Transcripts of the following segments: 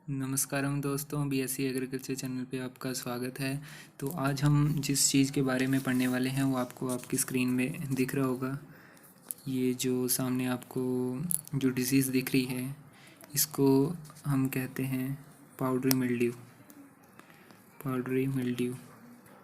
नमस्कारम दोस्तों, BSc agriculture channel पे आपका स्वागत है। तो आज हम जिस चीज़ के बारे में पढ़ने वाले हैं वो आपको आपकी स्क्रीन में दिख रहा होगा। ये जो सामने आपको जो डिजीज़ दिख रही है इसको हम कहते हैं पाउडरी मिल्ड्यू। पाउडरी मिल्ड्यू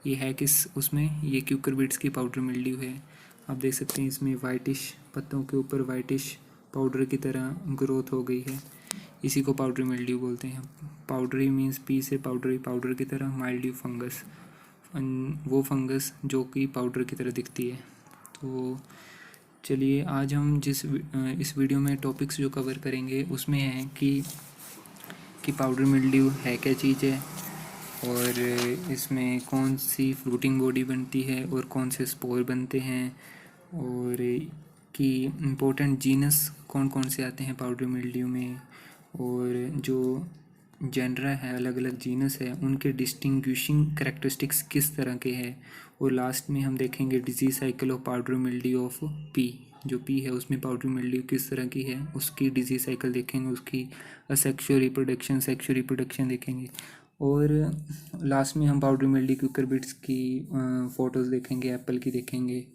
ये है किस उसमें, ये क्यूकरबिट्स की पाउडर मिल्ड्यू है। आप देख सकते हैं इसमें वाइटिश पत्तों के ऊपर वाइटिश पाउडर की तरह ग्रोथ हो गई है। इसी को पाउडरी मिल्ड्यू बोलते हैं। पाउडरी मीन्स पी से पाउडरी, पाउडर की तरह, माइल्ड्यू फंगस, वो फंगस जो कि पाउडर की तरह दिखती है। तो चलिए आज हम इस वीडियो में टॉपिक्स जो कवर करेंगे उसमें है कि पाउडर मिल्ड्यू है क्या चीज़ है, और इसमें कौन सी फ्रूटिंग बॉडी बनती है और कौन से स्पोर बनते हैं, और कि इम्पोर्टेंट जीनस कौन कौन से आते हैं पाउडर मिल्ड्यू में, और जो जेनरा है, अलग अलग जीनस है, उनके डिस्टिंग्विशिंग कैरेक्टरिस्टिक्स किस तरह के हैं। और लास्ट में हम देखेंगे disease cycle of powder mildew of P. जो पी है उसमें पाउडर मिल्ड्यू किस तरह की है उसकी डिजीज साइकिल देखेंगे, उसकी सेक्सुअल रिप्रोडक्शन देखेंगे। और लास्ट में हम पाउडर मिल्ड्यू क्यूकरबिट्स की फ़ोटोज़ देखेंगे, एप्पल की देखेंगे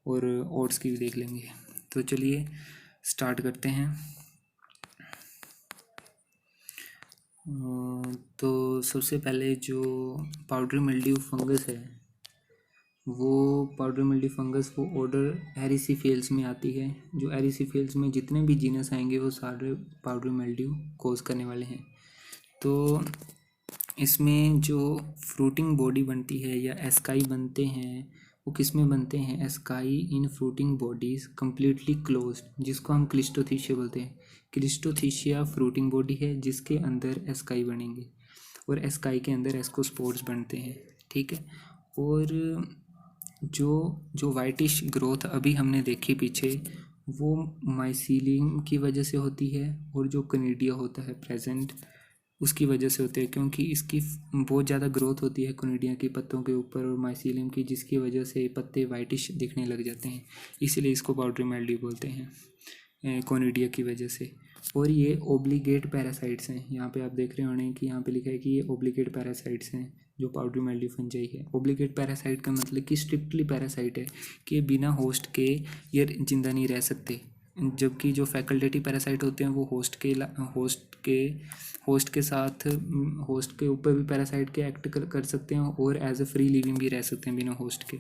और ओट्स की भी देख लेंगे। तो चलिए स्टार्ट करते हैं। तो सबसे पहले जो पाउडर मिल्ड्यू फंगस है वो पाउडर मिल्ड्यू फंगस वो ऑर्डर एरिसीफेल्स में आती है। जो एरिसीफेल्स में जितने भी जीनस आएंगे वो सारे पाउडर मिल्ड्यू कोज करने वाले हैं। तो इसमें जो फ्रूटिंग बॉडी बनती है या एस्काई बनते हैं वो किस में बनते हैं? एस्काई इन फ्रूटिंग बॉडीज कम्प्लीटली क्लोज्ड, जिसको हम क्लिस्टोथीशिया बोलते हैं। क्लिस्टोथीशिया फ्रूटिंग बॉडी है जिसके अंदर एस्काई बनेंगे और एस्काई के अंदर एस्कोस्पोर्स बनते हैं। ठीक है। और जो वाइटिश ग्रोथ अभी हमने देखी पीछे वो माइसीलियम की वजह से होती है, और जो कनीडिया होता है प्रेजेंट उसकी वजह से होते हैं, क्योंकि इसकी बहुत ज़्यादा ग्रोथ होती है कोनिडिया की पत्तों के ऊपर और माइसीलियम की, जिसकी वजह से पत्ते वाइटिश दिखने लग जाते हैं। इसीलिए इसको पाउडरी मिल्ड्यू बोलते हैं कोनिडिया की वजह से। और ये ओब्लिगेट पैरासाइट्स हैं। यहाँ पे आप देख रहे होंगे कि यहाँ पे लिखा है कि ये ओब्लिगेट पैरासाइट्स हैं जो पाउडरी मिल्ड्यू फंजाई है। ओब्लिगेट पैरासाइट का मतलब कि स्ट्रिक्टली पैरासाइट है कि बिना होस्ट के ये जिंदा नहीं रह सकते, जबकि जो फैकल्टेटिव पैरासाइट होते हैं वो होस्ट के साथ होस्ट के ऊपर भी पैरासाइट के एक्ट कर सकते हैं और एज अ फ्री लिविंग भी रह सकते हैं बिना होस्ट के,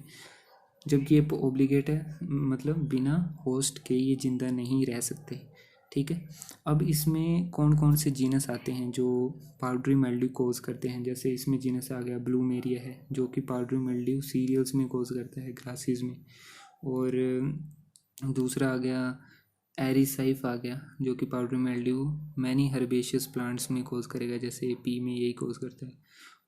जबकि ये ओब्लिगेट है, मतलब बिना होस्ट के ये जिंदा नहीं रह सकते। ठीक है। अब इसमें कौन कौन से जीनस आते हैं जो पाउडरी मिल्ड्यू कोज करते हैं? जैसे इसमें जीनस आ गया ब्लूमेरिया है जो कि पाउडरी मिल्ड्यू सीरियल्स में कोज करता है, ग्रासेस में। और दूसरा आ गया एरिसाइफ आ गया जो कि powdery mildew many herbaceous plants में कोज करेगा, जैसे पी में यही कोज करता है।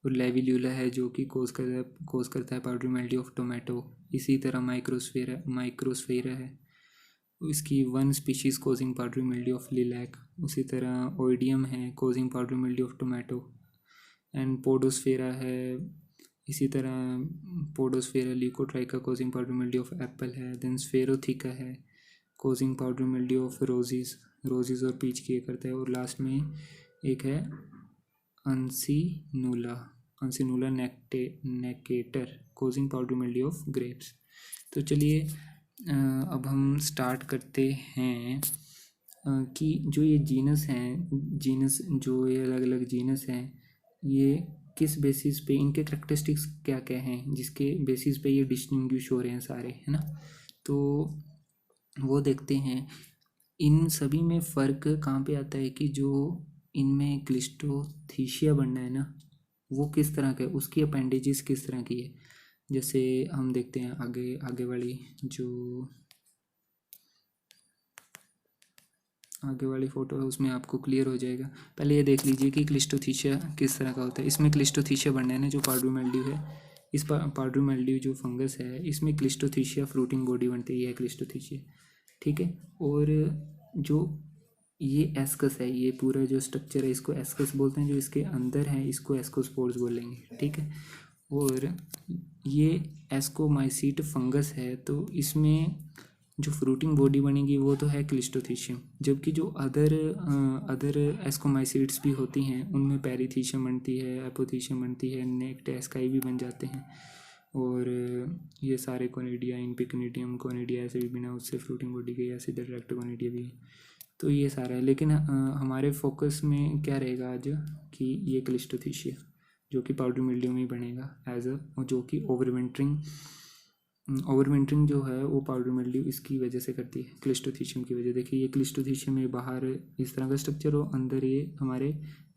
और लेविल्यूला है जो कि कोज करता है पाउडरी मिल्ड्यू ऑफ टोमेटो। इसी तरह माइक्रोस्फेरा है, इसकी one species causing powdery mildew of lilac. उसी तरह ओइडियम है causing powdery mildew of tomato. And Podosphaera है, इसी तरह Podosphaera leucotricha causing powdery mildew of apple है। देन स्फेरोथिका है causing powder mildew of roses और पीच की करता है। और लास्ट में एक है Uncinula necator causing powder mildew of grapes. तो चलिए अब हम स्टार्ट करते हैं कि जो ये जीनस जो ये अलग अलग जीनस हैं ये किस बेसिस पे, इनके करेक्टरिस्टिक्स क्या क्या हैं जिसके बेसिस पे ये डिस्टिंग्विश हो रहे हैं सारे, है ना। तो वो देखते हैं। इन सभी में फ़र्क कहाँ पे आता है कि जो इनमें क्लिस्टोथीशिया बनना है ना वो किस तरह का है, उसकी अपेंडेजेस किस तरह की है। जैसे हम देखते हैं आगे वाली फ़ोटो है उसमें आपको क्लियर हो जाएगा। पहले ये देख लीजिए कि क्लिस्टोथीशिया किस तरह का होता है। इसमें क्लिस्टोथीशिया बनना है ना जो पाउडरी मिल्ड्यू है, इस पाउडरी मिल्ड्यू जो फंगस है इसमें क्लिस्टोथीशिया फ्रूटिंग बॉडी बनती है, ये है क्लिस्टोथीशिया। ठीक है। और जो ये एस्कस है, ये पूरा जो स्ट्रक्चर है इसको एस्कस बोलते हैं, जो इसके अंदर है इसको एस्कोस्पोर्स बोलेंगे। ठीक है। और ये एस्कोमाइसीट फंगस है, तो इसमें जो फ्रूटिंग बॉडी बनेगी वो तो है क्लिस्टोथीशियम, जबकि जो अदर एस्कोमाइसीड्स भी होती हैं उनमें पेरीथीशियम बनती है, एपोथीशियम बनती है, नेक्ट एस्काई भी बन जाते हैं। और ये सारे कोनिडिया, इनपिकनिडियम कोनिडिया ऐसे भी बिना उससे फ्रूटिंग बॉडी के, या सीधे डायरेक्ट कोनिडिया भी है। तो ये सारा है, लेकिन हमारे फोकस में क्या रहेगा आज कि ये क्लिस्टोथीशिया जो कि पाउडर मिल्ड्यू में ही बनेगा जो कि ओवरविंटरिंग जो है वो पाउडर मिल्ड्यू इसकी वजह से करती है, क्लिस्टोथीशियम की वजह। देखिए ये क्लिस्टोथीशियम में बाहर इस तरह का स्ट्रक्चर हो, अंदर ये हमारे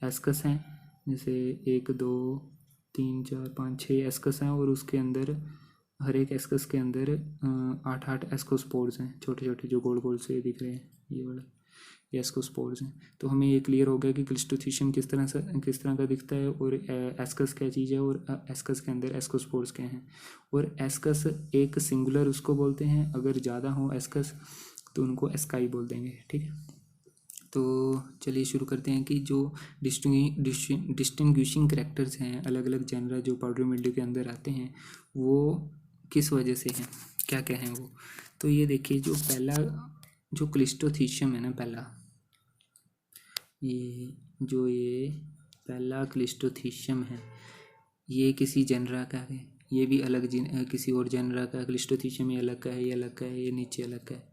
एस्कस हैं, जैसे 1 2 3 4 5 6 एस्कस हैं, और उसके अंदर हर एक एस्कस के अंदर 8 एस्कोस्पोर्स हैं, छोटे छोटे जो गोल गोल से दिख रहे हैं, ये वाले एस्कोस्पोर्स हैं। तो हमें ये क्लियर हो गया कि क्लिस्टोथीशियम किस तरह का दिखता है, और एस्कस क्या चीज़ है, और एस्कस के अंदर एस्कोस्पोर्स क्या हैं। और एस्कस एक सिंगुलर उसको बोलते हैं, अगर ज़्यादा हो एस्कस तो उनको एस्काई बोल देंगे, ठीक है। तो चलिए शुरू करते हैं कि जो डिस्टिंग्विशिंग करैक्टर्स हैं, अलग अलग जेनरा जो पाउडर मिल्ड्यू के अंदर आते हैं, वो किस वजह से हैं, क्या क्या हैं वो। तो ये देखिए, जो पहला जो क्लिस्टोथीशियम है ना, ये पहला क्लिस्टोथीशियम है, ये किसी जेनरा का है, ये भी अलग किसी और जेनरा का। क्लिस्टोथीशियम ये अलग का है, ये अलग का है, ये नीचे अलग का है।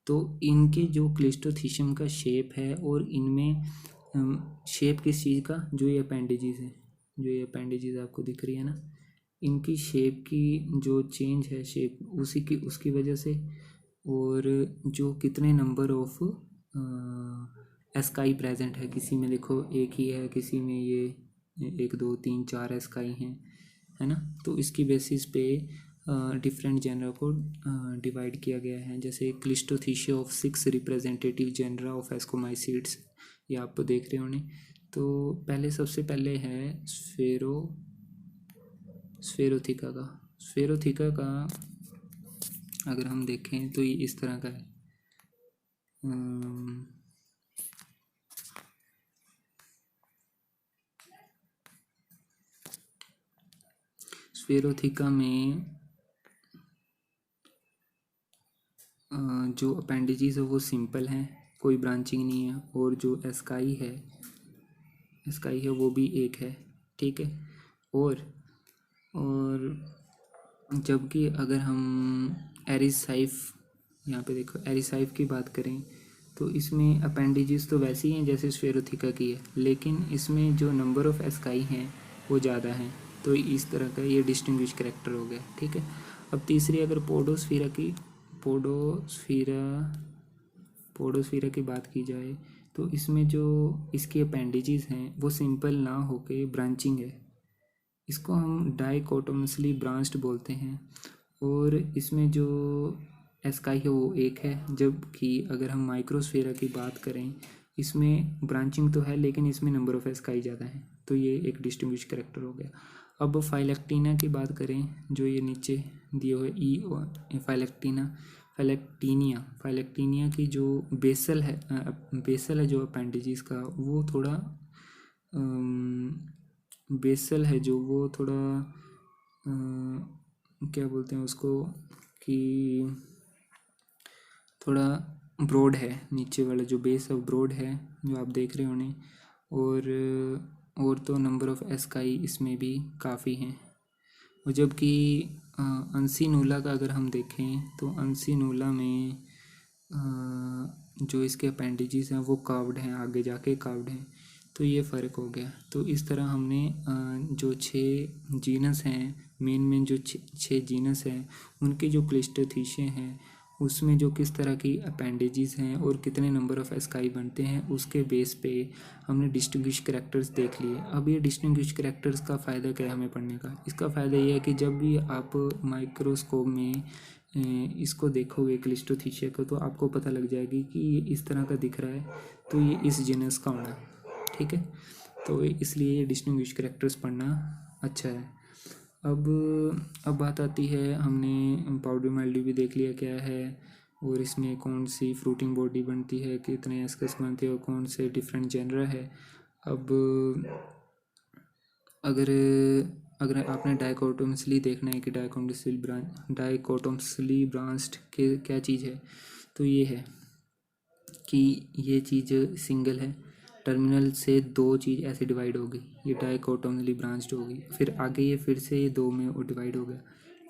तो इनके जो क्लिस्टोथीशियम का शेप है, और इनमें शेप किस चीज़ का, जो ये अपेंडेजेस है, जो ये अपेंडेजेस आपको दिख रही है ना, इनकी शेप की जो चेंज है शेप उसकी वजह से, और जो कितने नंबर ऑफ एस्काई प्रेजेंट है, किसी में देखो एक ही है, किसी में ये 1 2 3 4 एस्काई हैं, है ना। तो इसकी बेसिस पे डिफरेंट जेनरा को डिवाइड किया गया है, जैसे cleistothecia of 6 representative genera of ascomycetes, ये आप देख रहे होंगे। तो पहले सबसे पहले है स्फेरोथिका का अगर हम देखें तो ये इस तरह का है। स्फेरोथिका में जो अपेंडेजेस है वो सिंपल हैं, कोई ब्रांचिंग नहीं है, और जो एस्काई है वो भी एक है, ठीक है। और जबकि अगर हम एरिसाइफ, यहाँ पे देखो एरिसाइफ की बात करें, तो इसमें अपेंडेजेस तो वैसी हैं जैसे स्फेरोथिका की है, लेकिन इसमें जो नंबर ऑफ एस्काई हैं वो ज़्यादा हैं। तो इस तरह का ये डिस्टिंग्विश करैक्टर हो गया, ठीक है। अब तीसरी अगर पोडोस्फीरा की बात की जाए, तो इसमें जो इसके अपेंडेजेस हैं वो सिंपल ना होके ब्रांचिंग है, इसको हम डाइकोटोमसली ब्रांच्ड बोलते हैं। और इसमें जो एस्काई है वो एक है, जबकि अगर हम माइक्रोस्फेरा की बात करें, इसमें ब्रांचिंग तो है लेकिन इसमें नंबर ऑफ एस्काई ज़्यादा है। तो ये एक डिस्टिंग्विश करैक्टर हो गया। अब फाइलेक्टिना की बात करें, जो ये नीचे दिए हुए फाइलेक्टीनिया की जो बेसल है जो अपेंडेजेस का, वो थोड़ा बेसल है जो वो थोड़ा क्या बोलते हैं उसको, कि थोड़ा ब्रॉड है, नीचे वाला जो बेस है ब्रॉड है, जो आप देख रहे होंगे। और तो नंबर ऑफ एस्काई इसमें भी काफ़ी हैं। और जबकि अंसिनूला का अगर हम देखें, तो अंसिनूला में जो इसके अपेंडेजेस हैं वो कार्व्ड हैं, आगे जाके कार्व्ड हैं। तो ये फ़र्क हो गया। तो इस तरह हमने जो 6 जीनस हैं, मेन जो 6 जीनस हैं, उनके जो क्लिस्टोथीशिया हैं उसमें जो किस तरह की अपेंडेजेस हैं और कितने नंबर ऑफ एस्काई बनते हैं, उसके बेस पे हमने डिस्टिंग्विश करैक्टर्स देख लिए। अब ये डिस्टिंग्विश करैक्टर्स का फ़ायदा क्या है हमें पढ़ने का? इसका फ़ायदा ये है कि जब भी आप माइक्रोस्कोप में इसको देखोगे क्लिस्टोथीशिया को, तो आपको पता लग जाएगी कि ये इस तरह का दिख रहा है, तो ये इस जीनस का होना, ठीक है। तो इसलिए ये डिस्टिंग्विश करैक्टर्स पढ़ना अच्छा है। अब बात आती है, हमने पाउडर मिल्ड्यू भी देख लिया क्या है, और इसमें कौन सी फ्रूटिंग बॉडी बनती है, कितने एस्कस बनते हैं, और कौन से डिफरेंट जेनरा है। अब अगर अगर आपने डाइकोटोमसली देखना है कि डाइकोटोमसली ब्रांच्ड के क्या चीज़ है, तो ये है कि ये चीज़ सिंगल है, टर्मिनल से दो चीज़ ऐसे डिवाइड होगी, ये डाइकोटोमली ब्रांच्ड होगी, फिर आगे ये फिर से ये दो में डिवाइड हो गया,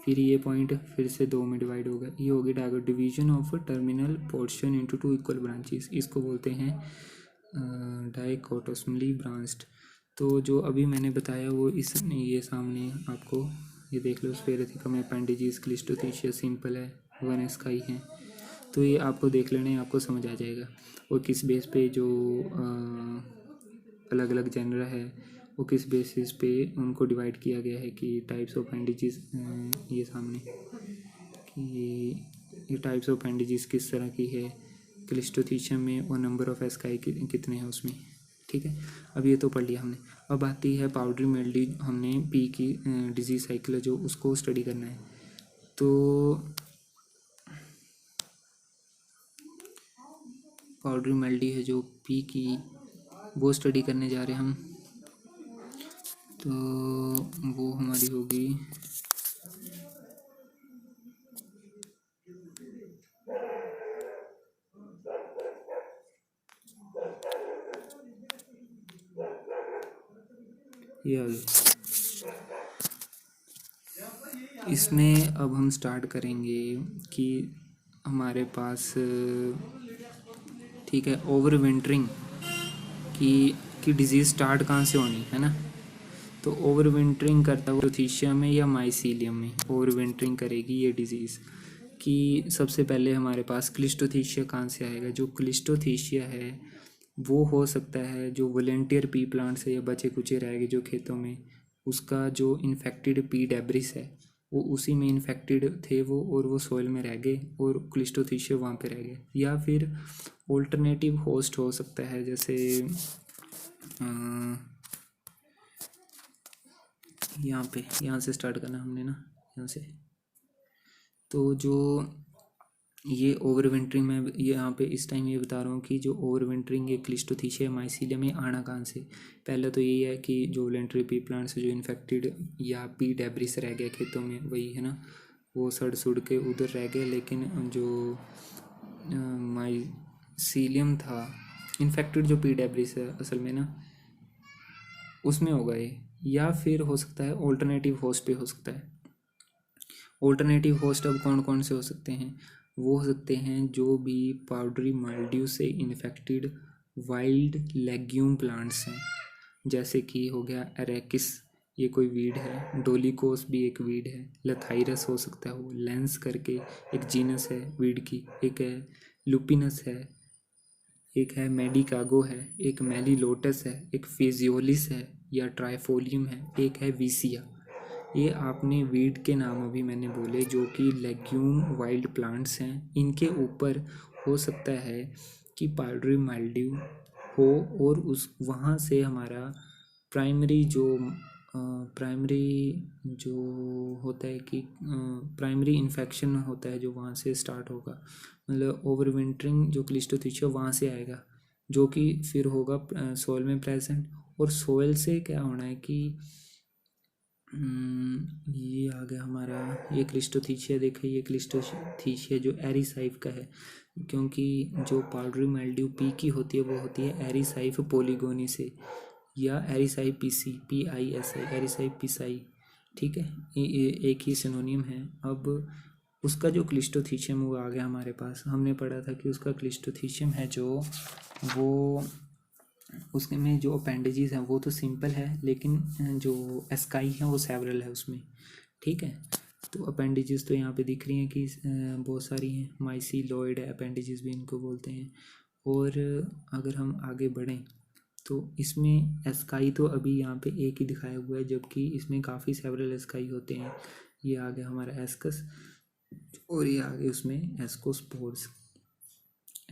फिर ये पॉइंट फिर से दो में डिवाइड होगा, ये होगी division of terminal portion into two equal branches. इसको बोलते हैं डाइकोटोमली ब्रांच्ड। तो जो अभी मैंने बताया वो ये सामने आपको ये देख लो, स्फेरिकम अपेंडिजेस, क्लिस्टोथीशिया सिंपल है, वन एस्काई है। तो ये आपको देख लेना है, आपको समझ आ जाएगा। और किस बेस पे जो अलग अलग जेनरा है वो किस बेसिस पे उनको डिवाइड किया गया है कि टाइप्स ऑफ अपेंडिजेस, ये सामने कि ये टाइप्स ऑफ अपेंडिजेस किस तरह की है क्लिस्टोथीशियम में, और नंबर ऑफ एस्काई कितने हैं उसमें। ठीक है, अब ये तो पढ़ लिया हमने। अब आती है पाउडरी मिल्ड्यू, हमने पी की डिजीज साइकिल है जो उसको स्टडी करना है। तो पाउडरी मिल्ड्यू है जो पी की, वो स्टडी करने जा रहे हैं हम। तो वो हमारी होगी ये आ गई। इसमें अब हम स्टार्ट करेंगे कि हमारे पास ठीक है ओवर विंटरिंग की डिज़ीज़ स्टार्ट कहाँ से होनी है ना। तो ओवर विंटरिंग करता हुआ प्रोथीशिया में या माइसीलियम में ओवर विंटरिंग करेगी ये डिज़ीज़। कि सबसे पहले हमारे पास क्लिस्टोथीशिया कहाँ से आएगा। जो क्लिस्टोथीशिया है वो हो सकता है जो वॉलेंटियर पी प्लांट से या बचे कुचे रह गए जो खेतों में, उसका जो इन्फेक्टेड पी डेब्रिस है वो उसी में इन्फेक्टेड थे वो, और वो सॉइल में रह गए और क्लिस्टोथीशिया वहाँ पे रह गए। या फिर ऑल्टरनेटिव होस्ट हो सकता है, जैसे यहाँ से स्टार्ट करना हमने ना, यहाँ से। तो जो ये ओवर विंटरिंग में ये यहाँ पे इस टाइम ये बता रहा हूँ कि जो ओवर विंटरिंग ये क्लिस्टोथीशिया माइसीलियम में आना कहाँ से। पहले तो यही है कि जो वॉलेंटरी पी प्लांट से जो इन्फेक्टेड या पी डेब्रिस रह गया खेतों में, वही है ना, वो सड़ सुड़ के उधर रह गए। लेकिन जो माइसीलियम था, इन्फेक्टेड जो पी डेब्रिस है असल में ना, उसमें होगा ये। या फिर हो सकता है ऑल्टरनेटिव होस्ट पे हो सकता है। ऑल्टरनेटिव होस्ट अब कौन कौन से हो सकते हैं, वो हो सकते हैं जो भी पाउडरी माइल्ड्यू से इन्फेक्टेड वाइल्ड लेग्यूम प्लांट्स हैं, जैसे कि हो गया एरेकिस, ये कोई वीड है, डोलिकोस भी एक वीड है, लथाइरस हो सकता है, वो लेंस करके एक जीनस है वीड की, एक है लुपिनस है, एक है मेडिकागो है, एक मेलीलोटस है, एक फिजियोलिस है या ट्राइफोलियम है, एक है विसिया। ये आपने वीड के नाम अभी मैंने बोले जो कि लेग्यूम वाइल्ड प्लांट्स हैं। इनके ऊपर हो सकता है कि पाउडरी माइल्ड्यू हो, और उस वहाँ से हमारा प्राइमरी जो होता है कि प्राइमरी इन्फेक्शन होता है जो वहाँ से स्टार्ट होगा। मतलब ओवर विंटरिंग जो क्लिस्टोथीशिया वहाँ से आएगा, जो कि फिर होगा सॉइल में प्रेजेंट। और सॉइल से क्या होना है कि ये आ गया हमारा ये क्लिस्टोथीशिया। देखिए ये क्लिस्टोथीशिया जो एरिसाइफ का है, क्योंकि जो पाउडरी माइल्ड्यू पी की होती है वो होती है एरिसाइफ पोलिगोनी से, या एरिसाइफ पीसी, PISI, एरिसाइफ पिसाई। ठीक है, ये एक ही सिनोनियम है। अब उसका जो क्लिस्टोथीशियम वो आ गया हमारे पास। हमने पढ़ा था कि उसका क्लिस्टोथीशियम है जो वो उसके में जो अपेंडेजेस हैं वो तो सिंपल है, लेकिन जो एस्काई है वो सेवरल है उसमें। ठीक है, तो अपेंडेजेस तो यहाँ पे दिख रही हैं कि बहुत सारी हैं, माइसीलॉइड अपेंडेजेस भी इनको बोलते हैं। और अगर हम आगे बढ़ें तो इसमें एस्काई तो अभी यहाँ पे एक ही दिखाया हुआ है, जबकि इसमें काफ़ी सेवरल एस्काई होते हैं। ये आ गया हमारा एस्कस, और ये आगे उसमें एस्कोस्पोर्स।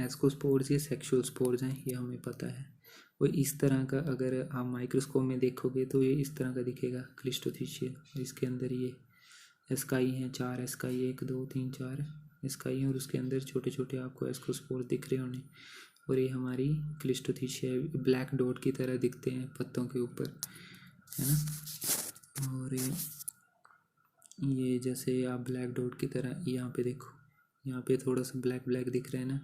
एस्कोस्पोर्स ये सेक्सुअल स्पोर्स हैं, ये हमें पता है। वो इस तरह का, अगर आप माइक्रोस्कोप में देखोगे तो ये इस तरह का दिखेगा क्लिस्टोथीशिया। इसके अंदर ये एस्काई हैं, 4 एस्काई, 1 2 3 4 एस्काई हैं, और उसके अंदर छोटे छोटे आपको एस्कोस्पोर्स दिख रहे होंगे। और ये हमारी क्लिस्टोथीशिया ब्लैक डॉट की तरह दिखते हैं पत्तों के ऊपर, है ना। और ये जैसे आप ब्लैक डॉट की तरह यहाँ पे देखो, यहाँ पे थोड़ा सा ब्लैक ब्लैक दिख रहा है ना,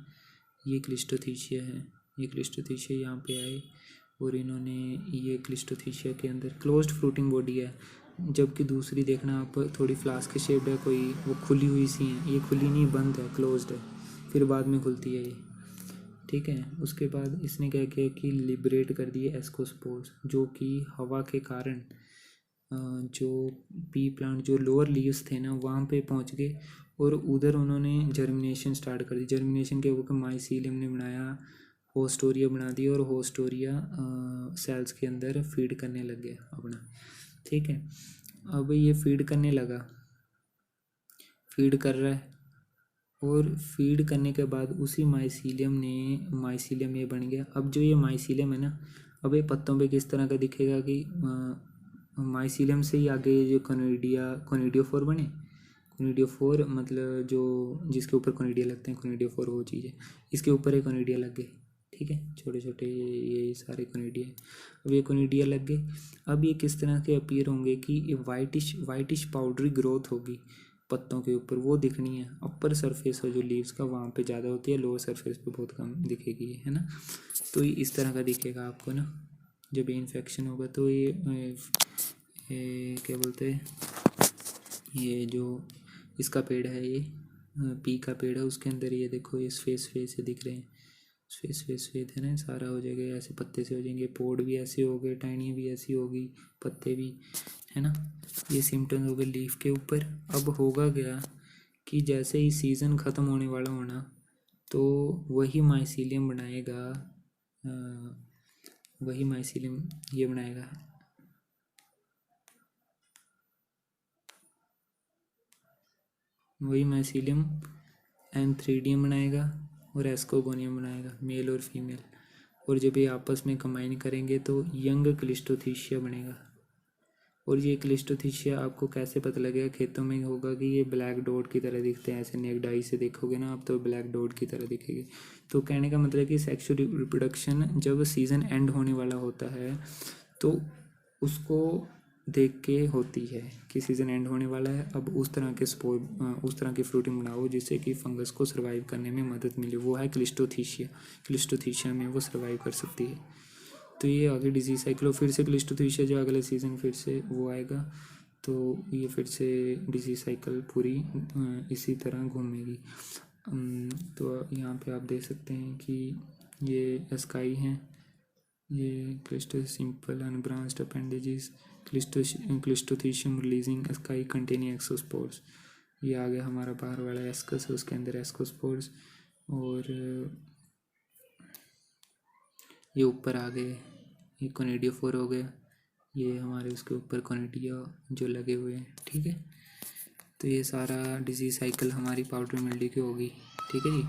ये क्लिस्टोथीशिया है। ये क्लिस्टोथीशिया यहाँ पे आए और इन्होंने ये क्लिस्टोथीशिया के अंदर क्लोज्ड फ्रूटिंग बॉडी है, जबकि दूसरी देखना आप थोड़ी फ्लास्क शेप्ड है, कोई वो खुली हुई सी है, ये खुली नहीं, बंद है, क्लोज्ड है, फिर बाद में खुलती है ये। ठीक है, उसके बाद इसने क्या किया कि लिबरेट कर दिए एस्कोस्पोर्स, जो कि हवा के कारण जो पी प्लांट जो लोअर लीव्स थे ना वहाँ पे पहुँच गए और उधर उन्होंने जर्मिनेशन स्टार्ट कर दी। जर्मिनेशन के ऊपर माइसीलियम ने बनाया, होस्टोरिया बना दी और होस्टोरिया सेल्स के अंदर फीड करने लग गया अपना। ठीक है, अब ये फीड करने लगा, फीड कर रहा है और फीड करने के बाद उसी माइसीलियम ये बन गया। अब जो ये माइसीलियम है ना, अब ये पत्तों पे किस तरह का दिखेगा कि माइसीलियम से ही आगे जो कोनिडियोफोर बने। कोनिडियोफोर मतलब जो जिसके ऊपर कोनिडिया लगते हैं, कोनिडियोफोर वो चीज़ है, इसके ऊपर एक कोनिडिया लग गए। ठीक है, छोटे छोटे ये सारे कोनिडिया, अब ये कोनिडिया लग गए। अब ये किस तरह के अपीयर होंगे कि ये वाइटिश पाउडरी ग्रोथ होगी पत्तों के ऊपर, वो दिखनी है। अपर सरफेस है जो लीव्स का वहाँ पे ज़्यादा होती है, लोअर सरफेस पे बहुत कम दिखेगी, है ना। तो ये इस तरह का दिखेगा आपको ना, जब ये इन्फेक्शन होगा तो ये क्या बोलते हैं, ये जो इसका पेड़ है, ये पी का पेड़ है, उसके अंदर ये देखो ये सफ़ेद से दिख रहे हैं, सफ़ेद है ना, सारा हो जाएगा ऐसे, पत्ते से हो जाएंगे, पोड भी ऐसे हो गए, टहनियाँ भी ऐसी होगी, पत्ते भी, है ना। ये सिम्टम्स हो गए लीफ के ऊपर। अब होगा क्या कि जैसे ही सीज़न ख़त्म होने वाला होना तो वही माइसीलियम बनाएगा, वही माइसीलियम ये बनाएगा, वही माइसीलियम एंथ्रीडियम बनाएगा और एस्कोगोनियम बनाएगा, मेल और फीमेल। और जब ये आपस में कंबाइन करेंगे तो यंग क्लिस्टोथीशिया बनेगा। और ये क्लिस्टोथीशिया आपको कैसे पता लगेगा, खेतों में होगा कि ये ब्लैक डॉट की तरह दिखते हैं, ऐसे नेक डाई से देखोगे ना आप तो ब्लैक डॉट की तरह दिखेगी। तो कहने का मतलब कि सेक्सुअल रिप्रोडक्शन जब सीज़न एंड होने वाला होता है तो उसको देख के होती है कि सीज़न एंड होने वाला है, अब उस तरह के उस तरह की फ्रूटिंग बनाओ जिससे कि फंगस को सर्वाइव करने में मदद मिले, वो है क्लिस्टोथीशिया में वो सर्वाइव कर सकती है। तो ये आगे डिजीज साइकिल, फिर से क्लिस्टोथीशिया जो अगले सीज़न फिर से वो आएगा, तो ये फिर से डिजीज साइकिल पूरी इसी तरह घूमेगी। तो यहाँ पे आप देख सकते हैं कि ये स्काई हैं, ये cleisto simple unbranched appendages, cleistothecium releasing asci containing ascospores. ये आ गया हमारा बाहर वाला एस्कस, उसके अंदर एस्कोस्पोर्स, और ये ऊपर आ गए, ये कोनिडियोफोर हो गया, ये हमारे उसके ऊपर कोनिडिया जो लगे हुए हैं। ठीक है, तो ये सारा डिजीज साइकिल हमारी पाउडर मिल्ड्यू की होगी। ठीक है जी,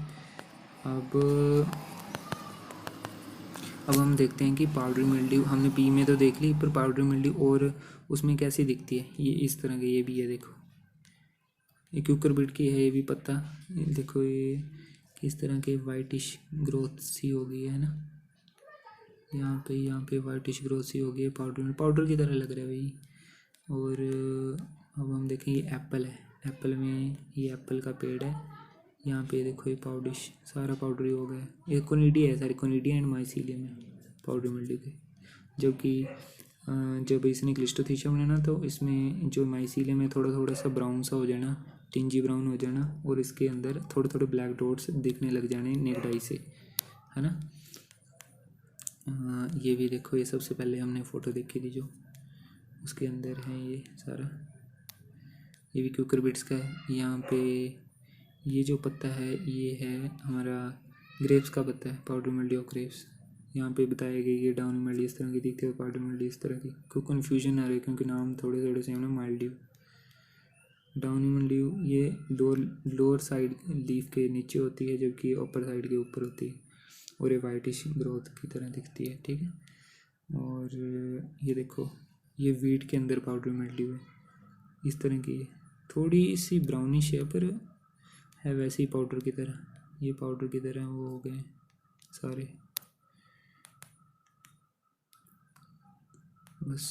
अब हम देखते हैं कि पाउडर मिल्ड्यू हमने पी में तो देख ली, पर पाउडर मिल्ड्यू और उसमें कैसी दिखती है। ये इस तरह के ये भी है, देखो ये क्यूकरबिट की है, ये भी पत्ता, ये देखो ये किस तरह के वाइटिश ग्रोथ सी हो गई है ना, यहाँ पे वाइटिश ग्रोथ सी हो गई है, पाउडर की तरह लग रहा है भाई। और अब हम देखें, ये एप्पल है, एप्पल में ये एप्पल का पेड़ है, यहाँ पे देखो ये पाउडिश सारा पाउडर ही हो गया, ये कोनिडिया है, सारी कोनिडिया एंड माइसीलियम है पाउडर मिल्ड्यू के। जबकि जब इसने क्लिस्टोथीशिया बनाना तो इसमें जो माइसीलियम है थोड़ा थोड़ा सा ब्राउन सा हो जाना, टिंजी ब्राउन हो जाना, और इसके अंदर थोड़े थोड़े ब्लैक डॉट्स दिखने लग जाने नेगडाई से, है ना। ये भी देखो, ये सबसे पहले हमने फ़ोटो देखी थी जो, उसके अंदर है ये सारा, ये भी क्यूकरबिट्स का है। यहाँ पे ये जो पत्ता है ये है हमारा ग्रेप्स का पत्ता है, पाउडर मिल्ड्यू ऑफ ग्रेप्स। यहाँ पे बताया गया कि डाउनी मिल्ड्यू इस तरह की दिखती है, पाउडर मिल्ड्यू इस तरह की, कोई कन्फ्यूजन ना रहे क्योंकि नाम थोड़े थोड़े सेम है। माइल्ड्यू, डाउनी मिल्ड्यू ये लोअर साइड लीफ के नीचे होती है, जबकि अपर साइड के ऊपर होती है, और ये वाइटिश ग्रोथ की तरह दिखती है। ठीक है, और ये देखो ये वीट के अंदर पाउडर मिल्ड्यू है, इस तरह की है, थोड़ी सी ब्राउनिश है पर है वैसे ही पाउडर की तरह, ये पाउडर की तरह वो हो गए सारे। बस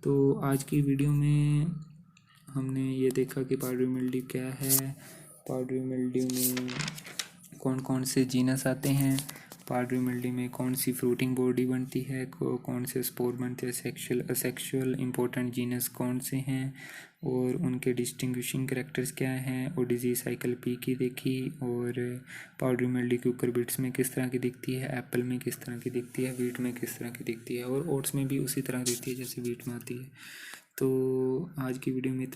तो आज की वीडियो में हमने ये देखा कि पाउडरी मिल्ड्यू क्या है, पाउडरी मिल्ड्यू में कौन कौन से जीनस आते हैं, पाउडरी मिल्ड्यू में कौन सी फ्रूटिंग बॉडी बनती है, कौन से स्पोर बनते हैं, सेक्सुअल असेक्सुअल इंपॉर्टेंट जीनस कौन से हैं और उनके डिस्टिंग्विशिंग कैरेक्टर्स क्या हैं, और डिजीज साइकिल पी की देखी, और पाउडरी मिल्ड्यू क्यूकर बिट्स में किस तरह की दिखती है, एप्पल में किस तरह की दिखती है, वीट में किस तरह की दिखती है, और ओट्स में भी उसी तरह दिखती है जैसे वीट में आती है। तो आज की वीडियो में